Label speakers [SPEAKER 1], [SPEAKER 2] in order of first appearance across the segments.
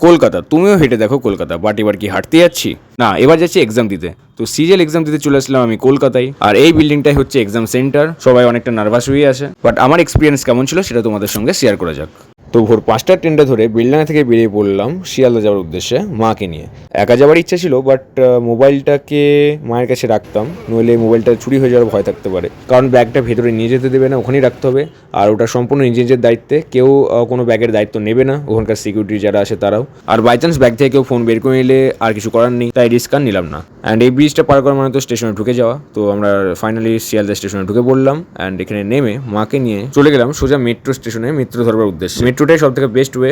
[SPEAKER 1] কলকাতা, তুমিও হেঁটে দেখো কলকাতা, বাট এবার কি হাঁটতে যাচ্ছি না, এবার যাচ্ছি এক্সাম দিতে। তো সিজিএল এক্সাম দিতে চলে আসলাম আমি কলকাতায়, আর এই বিল্ডিংটাই হচ্ছে এক্সাম সেন্টার। সবাই অনেকটা নার্ভাস হয়ে আছে, বাট আমার এক্সপিরিয়েন্স কেমন ছিল সেটা তোমাদের সঙ্গে শেয়ার করা যাক। তো ভোর 5টার ট্রেনটা ধরে বিল্ডাঙ্গা থেকে বেরিয়ে পড়লাম শিয়ালদা যাওয়ার উদ্দেশ্যে মাকে নিয়ে। একা যাওয়ার ইচ্ছা ছিল, বাট মোবাইলটাকে মায়ের কাছে রাখতাম, নইলে মোবাইলটা চুরি হয়ে যাওয়ার ভয় থাকতে পারে। কারণ ব্যাগটা ভেতরে নিয়ে যেতে দেবে না, ওখানেই রাখতে হবে। আর ওটা সম্পূর্ণ নিজের দায়িত্বে, কেউ কোনো ব্যাগের দায়িত্ব নেবে না, ওখানকার সিকিউরিটি যারা আছে তারাও। আর বাই চান্স ব্যাগ থেকে কেউ ফোন বের করে নিলে আর কিছু করার নেই, তাই রিস্ক আর নিলাম না। অ্যান্ড এই ব্রিজটা পার করার মানে তো স্টেশনে ঢুকে যাওয়া। তো আমরা ফাইনালি শিয়ালদা স্টেশনে ঢুকে পড়লাম, অ্যান্ড এখানে নেমে মাকে নিয়ে চলে গেলাম সোজা মেট্রো স্টেশনে মেট্রো ধরবার উদ্দেশ্যে। মেট্রোটাই সব থেকে best way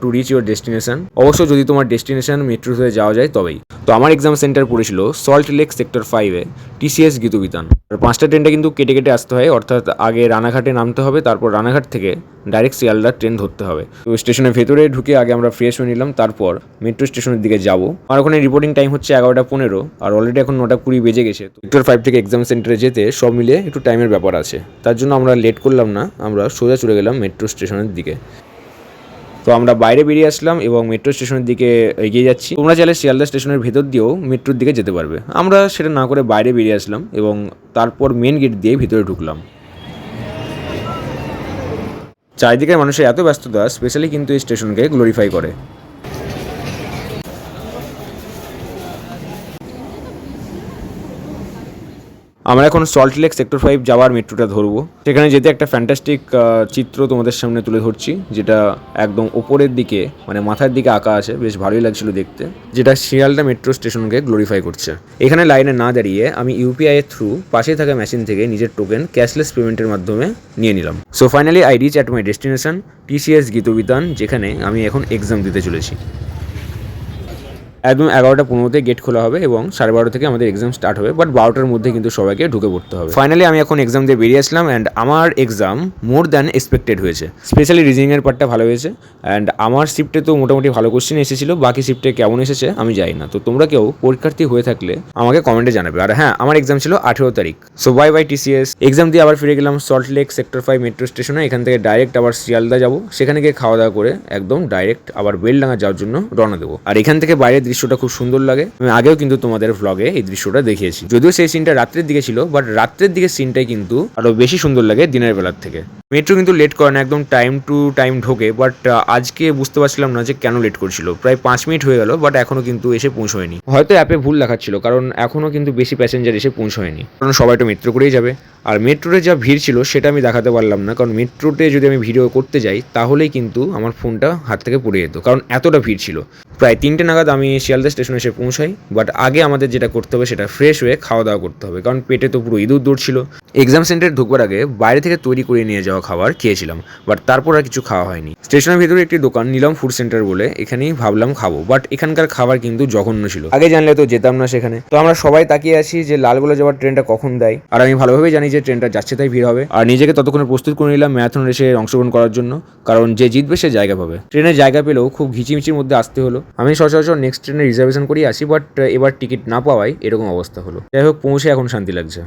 [SPEAKER 1] to reach your destination. অবশ্য যদি তোমার ডেস্টিনেশন মেট্রো হয়ে যাওয়া যায় তবেই। তো আমার এক্সাম সেন্টার পড়েছিল সল্ট লেক সেক্টর 5-এ টিসিএস গীতবিতান। আর 5টা ট্রেনটা কিন্তু কেটে কেটে আসতে হয়, অর্থাৎ আগে রানাঘাটে নামতে হবে, তারপর রানাঘাট থেকে ডাইরেক্ট শিয়ালদার ট্রেন ধরতে হবে। তো স্টেশনের ভেতরে ঢুকে আগে আমরা ফ্রেশ হয়ে নিলাম, তারপর মেট্রো স্টেশনের দিকে যাব। আর ওখানে রিপোর্টিং টাইম হচ্ছে 11টা 15, আর অলরেডি এখন 9টা 20 বেজে গেছে। তো সেক্টর 5 থেকে এক্সাম সেন্টারে যেতে সব মিলে একটু টাইমের ব্যাপার আছে, তার জন্য আমরা লেট করলাম না, আমরা সোজা চলে গেলাম মেট্রো স্টেশনের দিকে। তো আমরা বাইরে বেরিয়ে আসলাম এবং মেট্রো স্টেশনের দিকে এগিয়ে যাচ্ছি। তোমরা চাইলে শিয়ালদা স্টেশনের ভেতর দিয়েও মেট্রোর দিকে যেতে পারবে। আমরা সেটা না করে বাইরে বেরিয়ে আসলাম এবং তারপর মেন গেট দিয়ে ভিতরে ঢুকলাম। চারিদিকের মানুষের এত ব্যস্ততা স্পেশালি কিন্তু এই স্টেশনকে গ্লোরিফাই করে। আমরা এখন সল্ট লেক সেক্টর 5 যাওয়ার মেট্রোটা ধরবো। সেখানে যেতে একটা ফ্যান্টাস্টিক চিত্র তোমাদের সামনে তুলে ধরছি, যেটা একদম ওপরের দিকে মানে মাথার দিকে আঁকা আছে, বেশ ভালোই লাগছিল দেখতে, যেটা শিয়ালদা মেট্রো স্টেশনকে গ্লোরিফাই করছে। এখানে লাইনে না দাঁড়িয়ে আমি ইউপিআই এর থ্রু পাশে থাকা মেশিন থেকে নিজের টোকেন ক্যাশলেস পেমেন্টের মাধ্যমে নিয়ে নিলাম। So finally I reach at my destination TCS Gitabitan, যেখানে আমি এখন এক্সাম দিতে চলেছি। একদম 11টা 15-তে গেট খোলা হবে এবং 12:30 থেকে আমাদের এক্সাম স্টার্ট হবে, বাট 12টার মধ্যে কিন্তু সবাইকে ঢুকে পড়তে হবে। ফাইনালি আমি এখন এক্সাম দিয়ে বেরিয়ে আসলাম, অ্যান্ড আমার এক্সাম মোর দ্যান এক্সপেক্টেড হয়েছে। স্পেশালি রিজনিংয়ের পার্টটা ভালো হয়েছে, অ্যান্ড আমার শিফটে তো মোটামুটি ভালো কোশ্চেন এসেছিলো, বাকি শিফটে কেমন এসেছে আমি জানি না। তো তোমরা কেউ পরীক্ষার্থী হয়ে থাকলে আমাকে কমেন্টে জানাবে। আর হ্যাঁ, আমার এক্সাম ছিল 18 তারিখ। So bye bye TCS. Exam দিয়ে আবার ফিরে গেলাম সল্ট লেক সেক্টর 5 মেট্রো স্টেশনে। এখান থেকে ডাইরেক্ট আবার শিয়ালদা যাবো, সেখানে গিয়ে খাওয়া দাওয়া করে একদম ডাইরেক্ট আবার বেলডাঙ্গা যাওয়ার জন্য রওনা দেবো। আর এখান থেকে বাইরের দৃশ্যটা খুব সুন্দর লাগে। আমি আগেও কিন্তু তোমাদের ভ্লগে এই দৃশ্যটা দেখিয়েছি, যদিও সেই সিনটা রাত্রের দিকে ছিল, বাট রাত্রের দিকে সিনটাই কিন্তু আরো বেশি সুন্দর লাগে দিনের বেলার থেকে। মেট্রো কিন্তু লেট করে না, একদম টাইম টু টাইম ঢোকে, বাট আজকে বুঝতে পারছিলাম না যে কেন লেট করছিল। প্রায় 5 মিনিট হয়ে গেল, বাট এখনো কিন্তু এসে পৌঁছয়নি। হয়তো অ্যাপে ভুল দেখাচ্ছিল, কারণ এখনো কিন্তু বেশি প্যাসেঞ্জার এসে পৌঁছয়নি, কারণ সবাই তো মেট্রো করেই যাবে। আর মেট্রোতে যা ভিড় ছিল সেটা আমি দেখাতে পারলাম না, কারণ মেট্রোতে যদি আমি ভিডিও করতে যাই তাহলেই কিন্তু আমার ফোনটা হাত থেকে পড়ে যেত, কারণ এতটা ভিড় ছিল। প্রায় 3টে নাগাদ আমি শিয়ালদা স্টেশনে এসে পৌঁছাই, বাট আগে আমাদের যেটা করতে হবে সেটা ফ্রেশ হয়ে খাওয়া দাওয়া করতে হবে, কারণ পেটে তো পুরো ইঁদুর দৌড় ছিল। এক্সাম সেন্টারে ঢুকবার আগে বাইরে থেকে তৈরি করে নিয়ে যাওয়া খাবার খেয়েছিলাম, বাট তারপর আর কিছু খাওয়া হয়নি। স্টেশনের ভিতরে একটি দোকান নিলাম ফুড সেন্টার বলে, এখানেই ভাবলাম খাবো, বাট এখানকার খাবার কিন্তু জঘন্য ছিল। আগে জানলে তো যেতাম না সেখানে। তো আমরা সবাই তাকিয়ে আছি যে লালগোলা যাওয়ার ট্রেনটা কখন দেয়, আর আমি ভালোভাবেই জানি যে ট্রেনটা যাচ্ছে তাই ভিড় হবে। আর নিজেকে ততক্ষণে প্রস্তুত করে নিলাম ম্যারাথন রেসে অংশগ্রহণ করার জন্য, কারণ যে জিতবে সে জায়গা পাবে। ট্রেনের জায়গা পেলেও খুব ঘিচিমিচির মধ্যে আসতে হলো। আমি সচরাচর নেক্সট ট্রেনের রিজার্ভেশন করেই আসি, বাট এবার টিকিট না পাওয়ায় এরকম অবস্থা হলো। যাই হোক, পৌঁছে এখন শান্তি লাগছে।